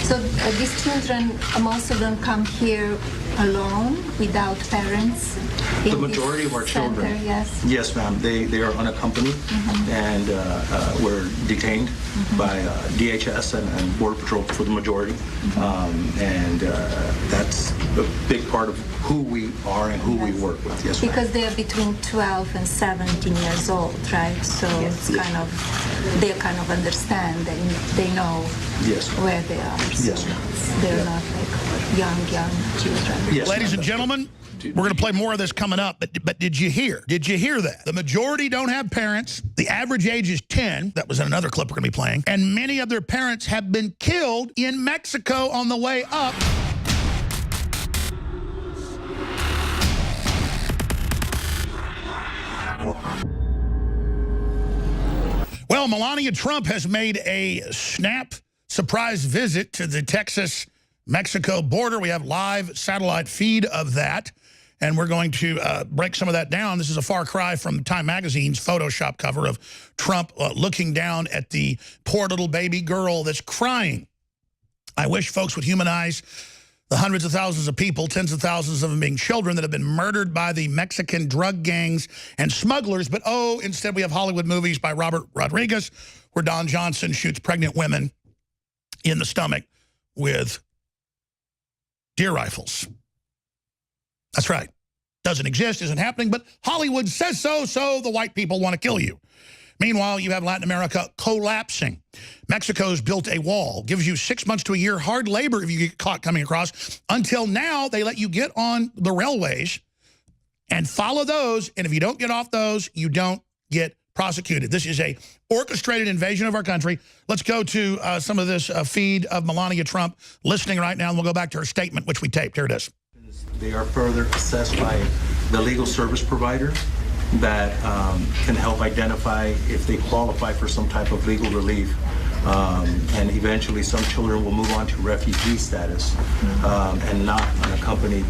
So these children, most of them come here alone, without parents? The majority of our children, yes, ma'am, they are unaccompanied, and were detained by DHS and Border Patrol for the majority, and that's a big part of who we are and who we work with. Yes, because they are between 12 and 17 years old, right? So it's kind of, they kind of understand, and they know where they are. So they're not like young children. Yes, ladies and gentlemen, we're going to play more of this coming up, but did you hear? Did you hear that? The majority don't have parents. The average age is 10. That was in another clip we're going to be playing. And many of their parents have been killed in Mexico on the way up. Well, Melania Trump has made a snap surprise visit to the Texas-Mexico border. We have live satellite feed of that, and we're going to break some of that down. This is a far cry from Time Magazine's Photoshop cover of Trump looking down at the poor little baby girl that's crying. I wish folks would humanize the hundreds of thousands of people, tens of thousands of them being children that have been murdered by the Mexican drug gangs and smugglers. But, oh, instead we have Hollywood movies by Robert Rodriguez where Don Johnson shoots pregnant women in the stomach with deer rifles. That's right. Doesn't exist, isn't happening, but Hollywood says so, so the white people want to kill you. Meanwhile, you have Latin America collapsing. Mexico's built a wall, gives you 6 months to a year hard labor if you get caught coming across. Until now, they let you get on the railways and follow those, and if you don't get off those, you don't get prosecuted. This is a orchestrated invasion of our country. Let's go to some of this feed of Melania Trump listening right now, and we'll go back to her statement, which we taped. Here it is. They are further assessed by the legal service provider that can help identify if they qualify for some type of legal relief. And eventually some children will move on to refugee status and not unaccompanied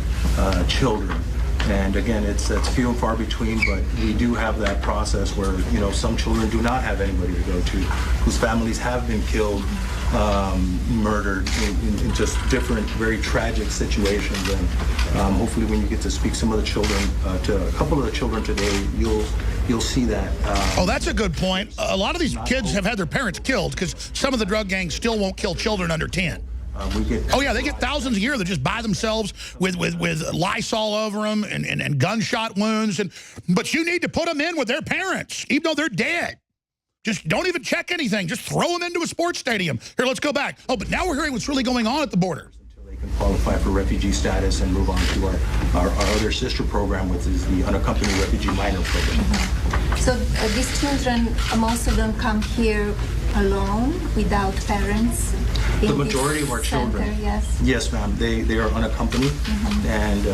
children. And again, it's few and far between, but we do have that process where, you know, some children do not have anybody to go to, whose families have been killed, murdered in just different, very tragic situations. And hopefully when you get to speak some of the children, to a couple of the children today, you'll see that. Oh, that's a good point. A lot of these kids have had their parents killed because some of the drug gangs still won't kill children under 10. Oh, yeah, they get thousands a year that just by themselves with Lysol over them and gunshot wounds. But you need to put them in with their parents, even though they're dead. Just don't even check anything. Just throw them into a sports stadium. Here, let's go back. Oh, but now we're hearing what's really going on at the border. Until they can qualify for refugee status and move on to our other sister program, which is the unaccompanied refugee minor program. So these children, most of them come here alone, without parents? The majority of our children, yes, ma'am, they are unaccompanied and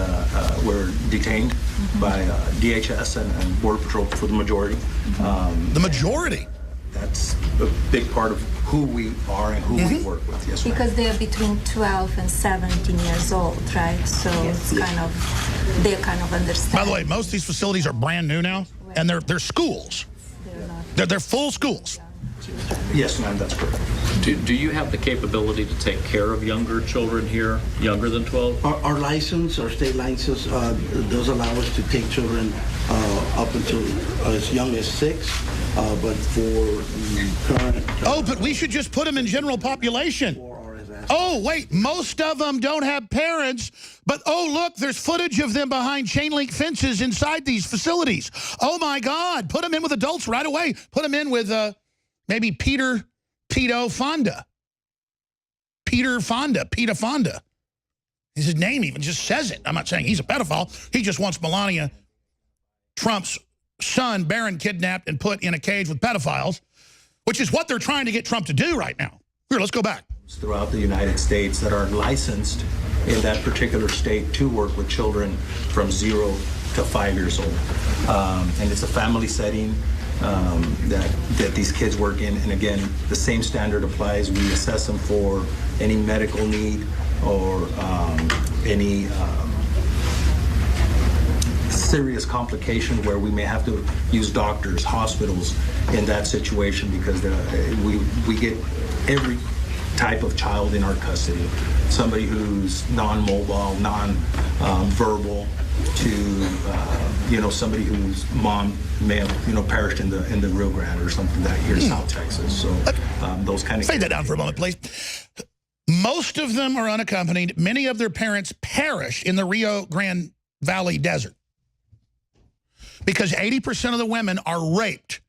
were detained by DHS and Border Patrol for the majority. The majority? That's a big part of who we are and who we work with, yes, because they're between 12 and 17 years old, right? So it's kind of, they kind of understand. By the way, most of these facilities are brand new now, and they're schools. They're full schools. Yes, ma'am, that's correct. Do you have the capability to take care of younger children here, younger than 12? Our license, our state license, does allow us to take children up until as young as 6, but for the current... Oh, but we should just put them in general population. Oh, wait, most of them don't have parents, but oh, look, there's footage of them behind chain link fences inside these facilities. Oh, my God, put them in with adults right away. Put them in with... maybe Peter Fonda. Peter Fonda. His name even just says it. I'm not saying he's a pedophile. He just wants Melania Trump's son, Barron, kidnapped and put in a cage with pedophiles, which is what they're trying to get Trump to do right now. Here, let's go back. Throughout the United States that are licensed in that particular state to work with children from 0 to 5 years old. And it's a family setting. That these kids work in, and again, the same standard applies. We assess them for any medical need or any serious complication where we may have to use doctors, hospitals in that situation, because we get every type of child in our custody. Somebody who's non-mobile, non-verbal, to somebody whose mom may have perished in the Rio Grande or something that here in South Texas. So those kind of. Say that down for a moment, please. Most of them are unaccompanied. Many of their parents perish in the Rio Grande Valley desert because 80% of the women are raped.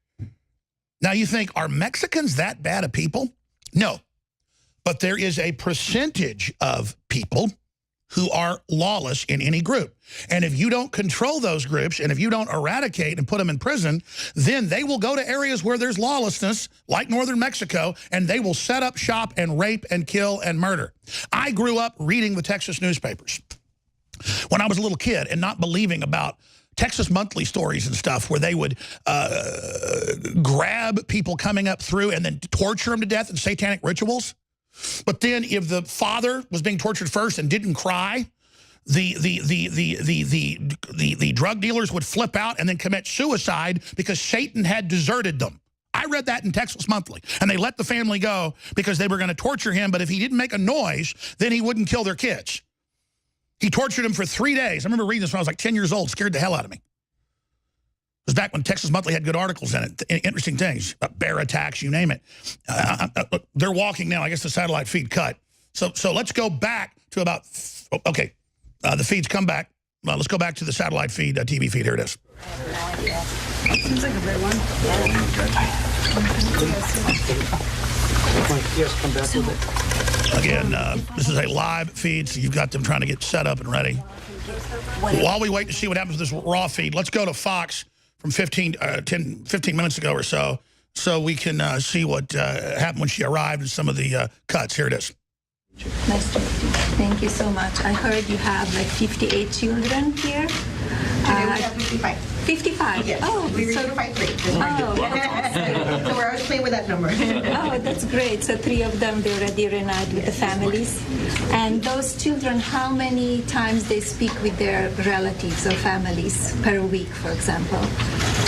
Now you think, are Mexicans that bad of people? No. But there is a percentage of people who are lawless in any group. And if you don't control those groups, and if you don't eradicate and put them in prison, then they will go to areas where there's lawlessness, like northern Mexico, and they will set up shop and rape and kill and murder. I grew up reading the Texas newspapers when I was a little kid and not believing about Texas Monthly stories and stuff where they would grab people coming up through and then torture them to death in satanic rituals. But then if the father was being tortured first and didn't cry, the drug dealers would flip out and then commit suicide because Satan had deserted them. I read that in Texas Monthly. And they let the family go because they were going to torture him, but if he didn't make a noise, then he wouldn't kill their kids. He tortured him for 3 days. I remember reading this when I was like 10 years old, scared the hell out of me. It was back when Texas Monthly had good articles in it, interesting things, bear attacks, you name it. They're walking now. I guess the satellite feed cut. So let's go back to about, okay, the feeds come back. Let's go back to the satellite feed, TV feed. Here it is. Seems like a big one. Yes, come back with it. Again, this is a live feed, so you've got them trying to get set up and ready. While we wait to see what happens with this raw feed, let's go to Fox from 15 minutes ago or so we can see what happened when she arrived and some of the cuts. Here it is. Nice to meet you. Thank you so much. I heard you have like 58 children here. Today we have 55. 55? Yes. Oh, we so, reunified 3. So we're always playing with that number. Oh, that's great. So 3 of them, they already reunite with the families. And those children, how many times they speak with their relatives or families per week, for example?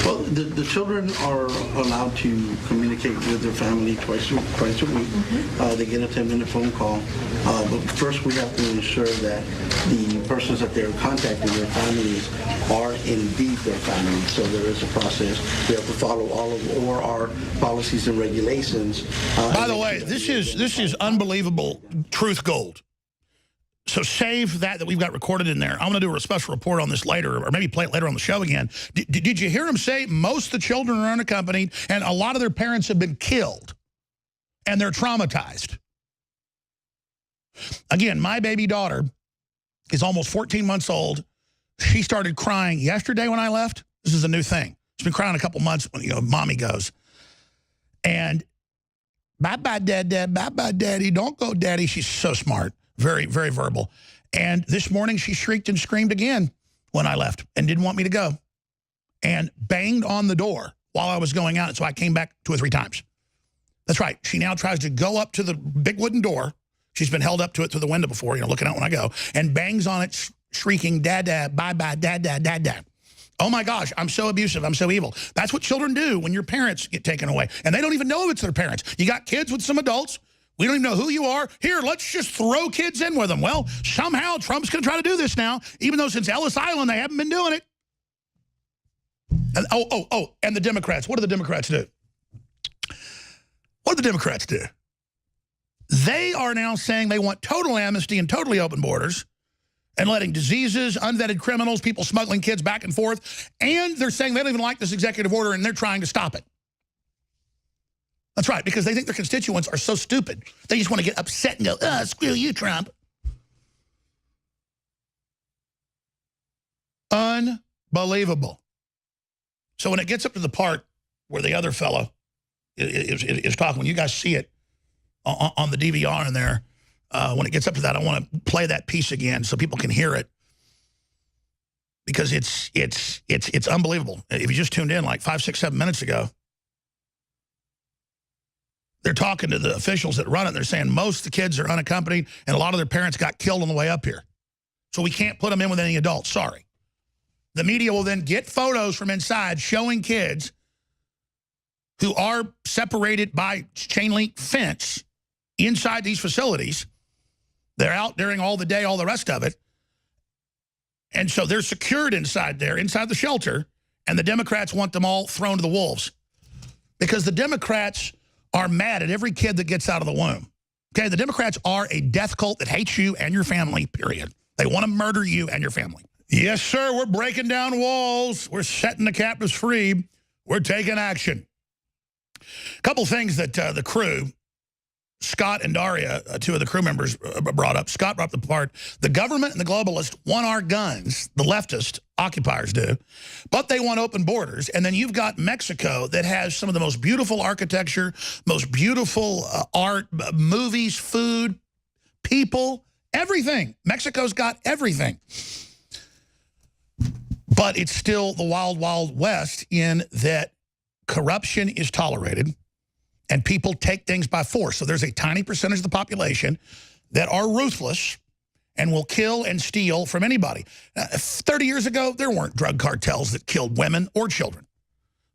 Well, the children are allowed to communicate with their family twice a week. Mm-hmm. They get a 10-minute phone call. But first we have to ensure that the persons that they're contacting, their families, are indeed their family. So there is a process. We have to follow all of our policies and regulations. By the way, this is unbelievable truth gold. So save that we've got recorded in there. I'm going to do a special report on this later, or maybe play it later on the show again. Did you hear him say most of the children are unaccompanied, and a lot of their parents have been killed, and they're traumatized? Again, my baby daughter is almost 14 months old. She started crying yesterday when I left. This is a new thing. She's been crying a couple months when, mommy goes. And bye-bye, Dad, bye-bye, Daddy. Don't go, Daddy. She's so smart. Very, very verbal. And this morning she shrieked and screamed again when I left and didn't want me to go. And banged on the door while I was going out. So I came back 2 or 3 times. That's right. She now tries to go up to the big wooden door. She's been held up to it through the window before, looking out when I go. And bangs on it, shrieking, Dad, Dad, bye-bye, Dad, Dad, Dad, Dad. Oh, my gosh, I'm so abusive. I'm so evil. That's what children do when your parents get taken away. And they don't even know it's their parents. You got kids with some adults. We don't even know who you are. Here, let's just throw kids in with them. Well, somehow Trump's going to try to do this now, even though since Ellis Island they haven't been doing it. And, and the Democrats. What do the Democrats do? What do the Democrats do? They are now saying they want total amnesty and totally open borders and letting diseases, unvetted criminals, people smuggling kids back and forth. And they're saying they don't even like this executive order and they're trying to stop it. That's right, because they think their constituents are so stupid. They just want to get upset and go, screw you, Trump. Unbelievable. So when it gets up to the part where the other fellow is talking, when you guys see it on the DVR in there, when it gets up to that, I want to play that piece again so people can hear it. Because it's unbelievable. If you just tuned in like 5, 6, 7 minutes ago, they're talking to the officials that run it. They're saying most of the kids are unaccompanied and a lot of their parents got killed on the way up here. So we can't put them in with any adults. Sorry. The media will then get photos from inside showing kids who are separated by chain link fence inside these facilities. They're out during all the day, all the rest of it. And so they're secured inside there, inside the shelter, and the Democrats want them all thrown to the wolves. Because the Democrats are mad at every kid that gets out of the womb. Okay, the Democrats are a death cult that hates you and your family, period. They want to murder you and your family. Yes, sir, we're breaking down walls. We're setting the captives free. We're taking action. A couple things that the crew, Scott and Daria, two of the crew members, brought up. Scott brought up the part, the government and the globalists want our guns, the leftist occupiers do, but they want open borders. And then you've got Mexico that has some of the most beautiful architecture, most beautiful art, movies, food, people, everything. Mexico's got everything. But it's still the wild, wild west in that corruption is tolerated. And people take things by force. So there's a tiny percentage of the population that are ruthless and will kill and steal from anybody. 30 years ago, there weren't drug cartels that killed women or children.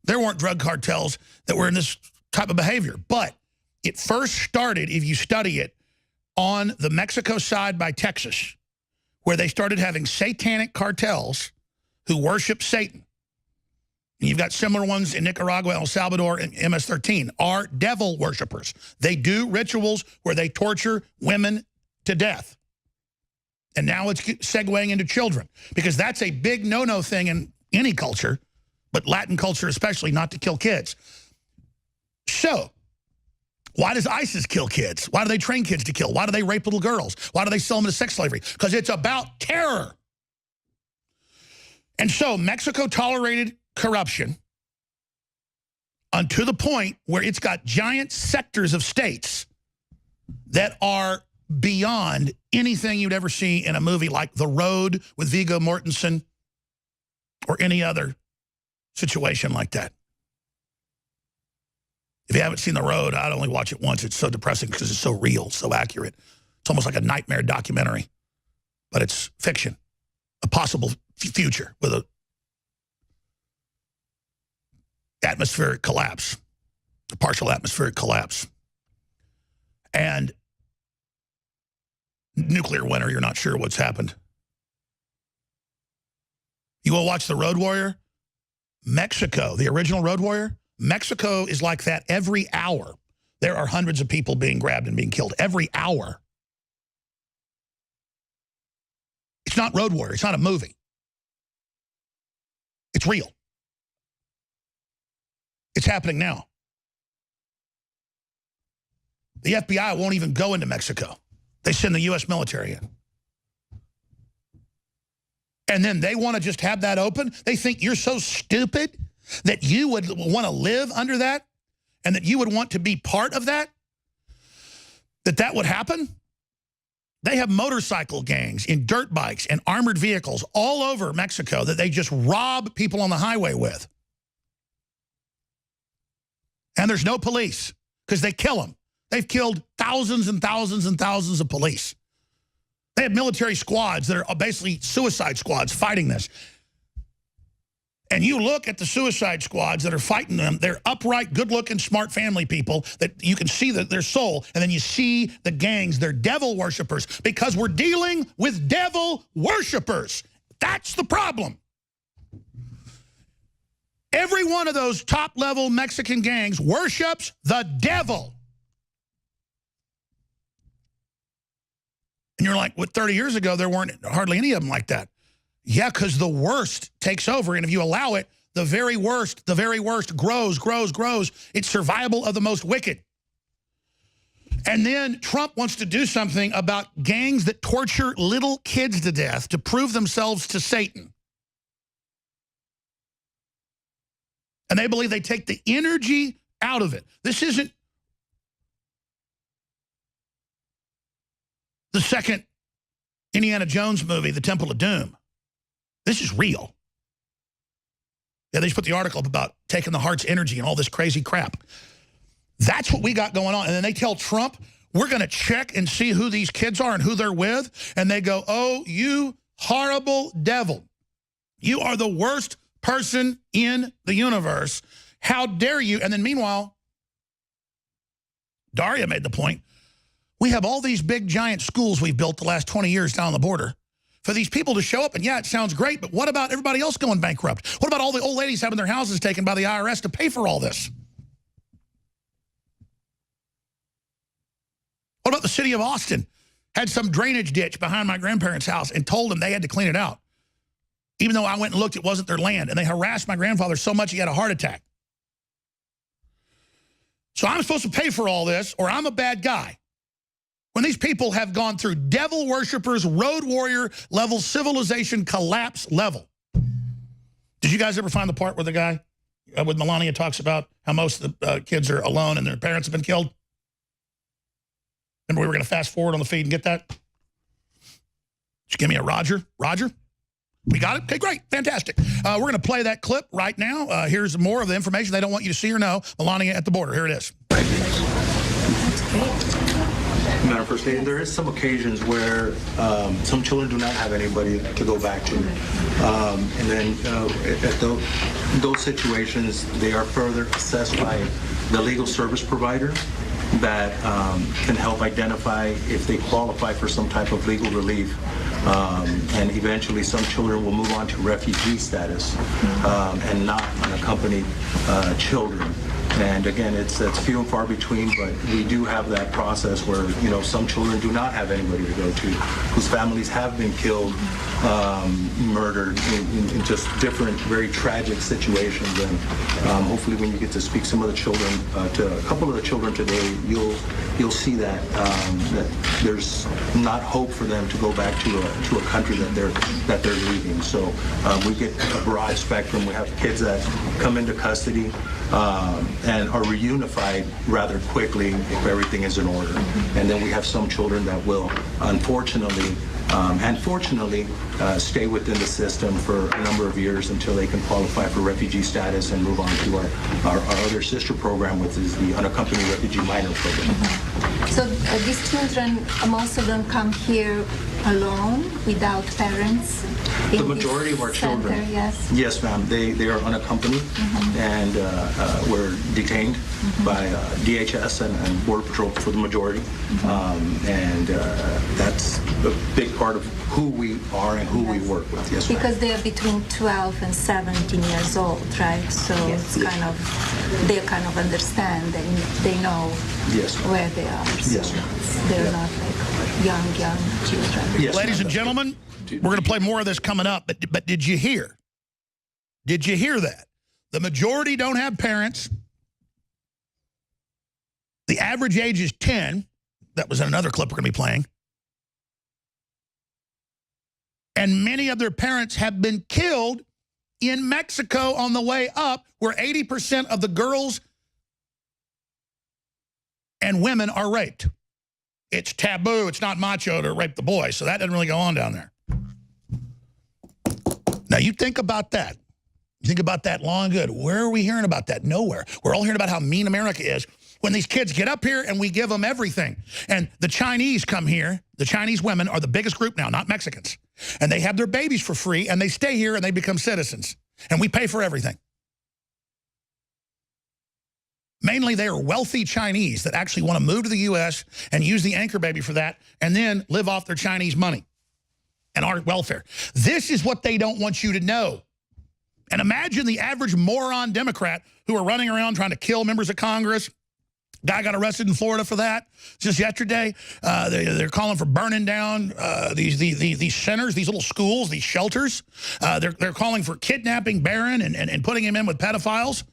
There weren't drug cartels that were in this type of behavior. But it first started, if you study it, on the Mexico side by Texas, where they started having satanic cartels who worship Satan. And you've got similar ones in Nicaragua, El Salvador, and MS-13, are devil worshipers. They do rituals where they torture women to death. And now it's segueing into children, because that's a big no-no thing in any culture, but Latin culture especially, not to kill kids. So why does ISIS kill kids? Why do they train kids to kill? Why do they rape little girls? Why do they sell them into sex slavery? Because it's about terror. And so Mexico tolerated corruption unto the point where it's got giant sectors of states that are beyond anything you'd ever see in a movie like The Road with Viggo Mortensen or any other situation like that. If you haven't seen The Road, I'd only watch it once. It's so depressing because it's so real, so accurate. It's almost like a nightmare documentary, but it's fiction, a possible future with a atmospheric collapse, a partial atmospheric collapse. And nuclear winter, you're not sure what's happened. You go watch The Road Warrior? Mexico, the original Road Warrior, Mexico is like that every hour. There are hundreds of people being grabbed and being killed every hour. It's not Road Warrior. It's not a movie. It's real. It's happening now. The FBI won't even go into Mexico. They send the U.S. military in. And then they want to just have that open? They think you're so stupid that you would want to live under that and that you would want to be part of that? That would happen? They have motorcycle gangs in dirt bikes and armored vehicles all over Mexico that they just rob people on the highway with. And there's no police because they kill them. They've killed thousands and thousands and thousands of police. They have military squads that are basically suicide squads fighting this. And you look at the suicide squads that are fighting them, they're upright, good-looking, smart family people that you can see their soul, and then you see the gangs, they're devil worshipers, because we're dealing with devil worshipers. That's the problem. Every one of those top-level Mexican gangs worships the devil. And you're like, what, 30 years ago, there weren't hardly any of them like that. Yeah, because the worst takes over, and if you allow it, the very worst grows, grows, grows. It's survival of the most wicked. And then Trump wants to do something about gangs that torture little kids to death to prove themselves to Satan. And they believe they take the energy out of it. This isn't the second Indiana Jones movie, The Temple of Doom. This is real. Yeah, they just put the article up about taking the heart's energy and all this crazy crap. That's what we got going on. And then they tell Trump, we're going to check and see who these kids are and who they're with. And they go, oh, you horrible devil. You are the worst person in the universe. How dare you? And then meanwhile, Daria made the point, We have all these big, giant schools we've built the last 20 years down the border for these people to show up. And yeah, it sounds great, but what about everybody else going bankrupt? What about all the old ladies having their houses taken by the IRS to pay for all this? What about the city of Austin? Had some drainage ditch behind my grandparents' house and told them they had to clean it out. Even though I went and looked, it wasn't their land. And they harassed my grandfather so much he had a heart attack. So I'm supposed to pay for all this, or I'm a bad guy. When these people have gone through devil worshippers, road warrior level, civilization collapse level. Did you guys ever find the part where the guy, with Melania, talks about how most of the kids are alone and their parents have been killed? Remember we were going to fast forward on the feed and get that? Just give me a Roger. Roger? We got it? Okay, great. Fantastic. We're going to play that clip right now. Here's more of the information they don't want you to see or know. Melania at the border. Here it is. Madam First Lady, there is some occasions where some children do not have anybody to go back to. And then at those situations, they are further assessed by the legal service provider that can help identify if they qualify for some type of legal relief. And eventually some children will move on to refugee status and not unaccompanied children. And again, it's few and far between, but we do have that process where, you know, some children do not have anybody to go to, whose families have been killed, murdered in just different, very tragic situations. And hopefully when you get to speak some of the children, to a couple of the children today, you'll see that there's not hope for them to go back to a country that they're leaving. So we get a broad spectrum. We have kids that come into custody and are reunified rather quickly if everything is in order. And then we have some children that will, unfortunately, and fortunately, stay within the system for a number of years until they can qualify for refugee status and move on to our other sister program, which is the unaccompanied refugee minor program. So these children, most of them come here alone, without parents? The majority of our children, center, yes, ma'am, they are unaccompanied and were detained by DHS and Border Patrol for the majority. And that's a big part of who we are and who we work with. Yes, ma'am. Because they are between 12 and 17 years old, right? So it's kind of, they kind of understand and they know where they are. So they're not like young children. Yes, ladies and gentlemen, we're going to play more of this coming up, but did you hear? Did you hear that? The majority don't have parents. The average age is 10. That was another clip we're going to be playing. And many of their parents have been killed in Mexico on the way up, where 80% of the girls and women are raped. It's taboo. It's not macho to rape the boy, so that doesn't really go on down there. Now, you think about that. You think about that long and good. Where are we hearing about that? Nowhere. We're all hearing about how mean America is when these kids get up here and we give them everything. And the Chinese come here. The Chinese women are the biggest group now, not Mexicans. And they have their babies for free, and they stay here, and they become citizens. And we pay for everything. Mainly, they are wealthy Chinese that actually want to move to the U.S. and use the anchor baby for that, and then live off their Chinese money and our welfare. This is what they don't want you to know. And imagine the average moron Democrat who are running around trying to kill members of Congress. Guy got arrested in Florida for that just yesterday. They're calling for burning down these centers, these little schools, these shelters. They're calling for kidnapping Barron and putting him in with pedophiles.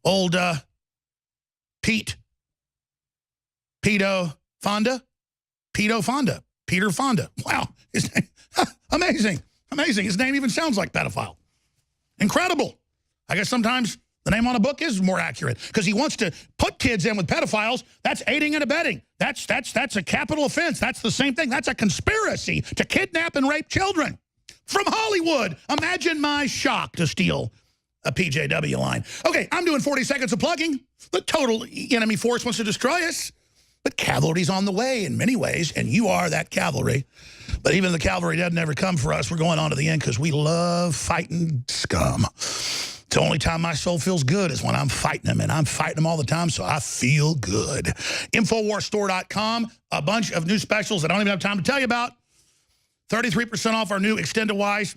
Old Peter Fonda. Wow, his name, amazing. His name even sounds like pedophile. Incredible. I guess sometimes the name on a book is more accurate because he wants to put kids in with pedophiles. That's aiding and abetting. That's a capital offense. That's the same thing. That's a conspiracy to kidnap and rape children from Hollywood. Imagine my shock to steal a PJW line. Okay, I'm doing 40 seconds of plugging. The total enemy force wants to destroy us. But cavalry's on the way in many ways, and you are that cavalry. But even the cavalry doesn't ever come for us. We're going on to the end because we love fighting scum. The only time my soul feels good is when I'm fighting them, and I'm fighting them all the time, so I feel good. InfoWarsStore.com, a bunch of new specials that I don't even have time to tell you about. 33% off our new Extend-A-Wise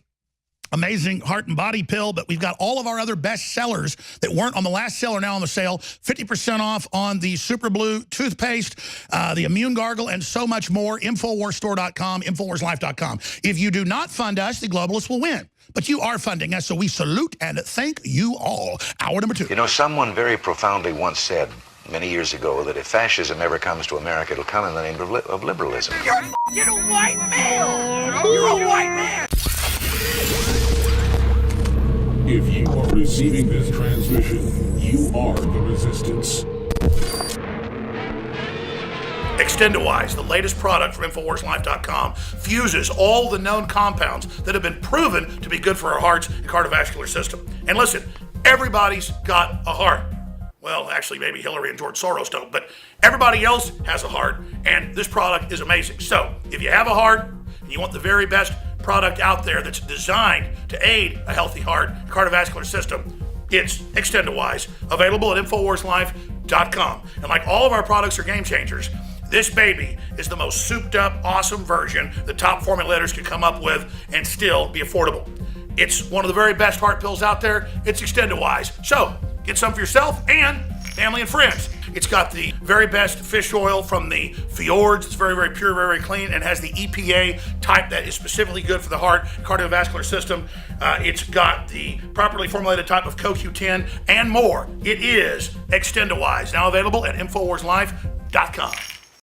amazing heart and body pill, but we've got all of our other best sellers that weren't on the last sale are now on the sale. 50% off on the Super Blue toothpaste, the Immune Gargle, and so much more. InfoWarsStore.com, InfoWarsLife.com. If you do not fund us, the globalists will win. But you are funding us, so we salute and thank you all. Hour number 2. You know, someone very profoundly once said many years ago that if fascism ever comes to America, it'll come in the name of liberalism. You're a white man! You're a white man! If you are receiving this transmission, you are the resistance. Extend-A-Wise, the latest product from InfoWarsLife.com, fuses all the known compounds that have been proven to be good for our hearts and cardiovascular system. And listen, everybody's got a heart. Well, actually, maybe Hillary and George Soros don't, but everybody else has a heart, and this product is amazing. So, if you have a heart and you want the very best product out there that's designed to aid a healthy heart and cardiovascular system, it's Extend-A-Wise, available at InfoWarsLife.com. And like all of our products are game changers, this baby is the most souped up, awesome version the top formulators could come up with and still be affordable. It's one of the very best heart pills out there. It's Extend-A-Wise. So, get some for yourself and family and friends. It's got the very best fish oil from the fjords. It's very, very pure, very, very clean, and has the EPA type that is specifically good for the heart, cardiovascular system. It's got the properly formulated type of CoQ10 and more. It is Extend-A-Wise, now available at InfoWarsLife.com.